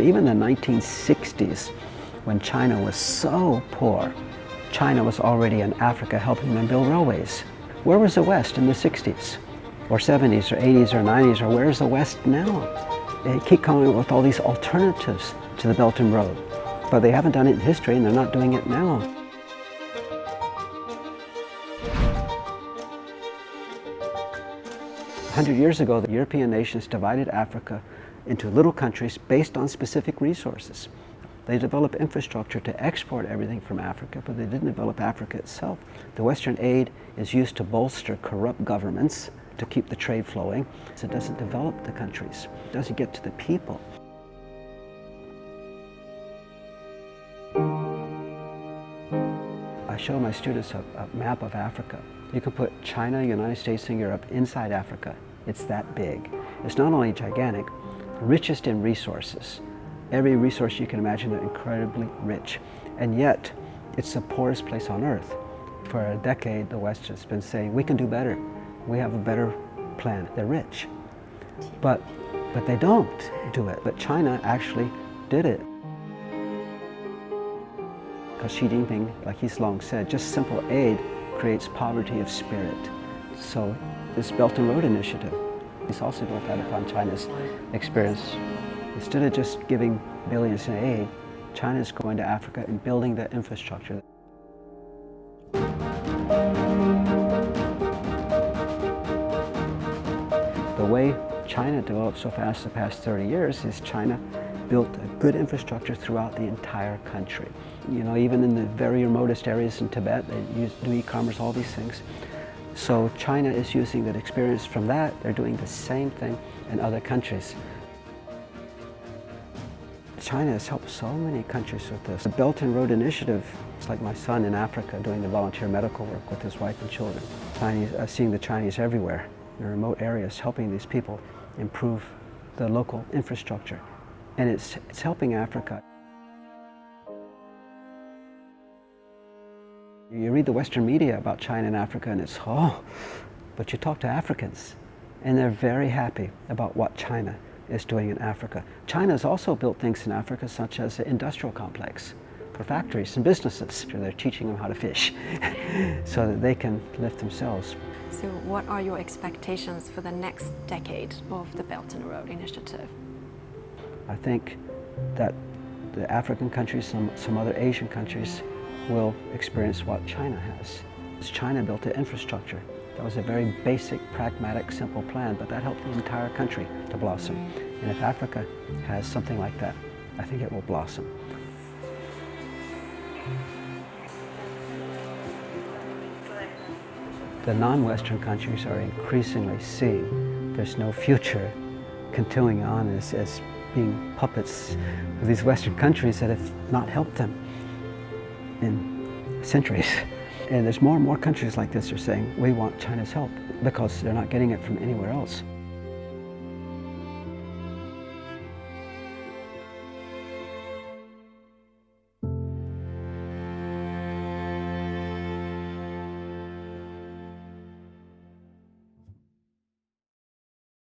even the 1960s, when China was so poor, China was already in Africa helping them build railways. Where was the West in the 60s, or 70s, or 80s, or 90s, or where's the West now? They keep coming up with all these alternatives to the Belt and Road, but they haven't done it in history, and they're not doing it now. A 100 years ago, the European nations divided Africa into little countries based on specific resources. They developed infrastructure to export everything from Africa, but they didn't develop Africa itself. The Western aid is used to bolster corrupt governments to keep the trade flowing. So it doesn't develop the countries. It doesn't get to the people. I show my students a map of Africa. You can put China, United States, and Europe inside Africa. It's that big. It's not only gigantic, richest in resources. Every resource you can imagine is incredibly rich. And yet, it's the poorest place on earth. For a decade, the West has been saying, we can do better. We have a better plan. They're rich. But they don't do it. But China actually did it. Because Xi Jinping, like he's long said, just simple aid creates poverty of spirit. So this Belt and Road Initiative is also built out upon China's experience. Instead of just giving billions in aid, China is going to Africa and building the infrastructure. The way China developed so fast the past 30 years is China built a good infrastructure throughout the entire country. You know, even in the very remotest areas in Tibet, they do e-commerce, all these things. So China is using that experience from that. They're doing the same thing in other countries. China has helped so many countries with this. The Belt and Road Initiative, it's like my son in Africa doing the volunteer medical work with his wife and children. Seeing the Chinese everywhere in remote areas, helping these people improve the local infrastructure. And it's helping Africa. You read the Western media about China and Africa and it's, oh, but you talk to Africans and they're very happy about what China is doing in Africa. China has also built things in Africa such as the industrial complex for factories and businesses. They're teaching them how to fish so that they can lift themselves. So what are your expectations for the next decade of the Belt and Road Initiative? I think that the African countries, some other Asian countries will experience what China has. China built the infrastructure. That was a very basic, pragmatic, simple plan, but that helped the entire country to blossom. And if Africa has something like that, I think it will blossom. The non-Western countries are increasingly seeing there's no future continuing on as being puppets of these Western countries that have not helped them in centuries. And there's more and more countries like this are saying, we want China's help because they're not getting it from anywhere else.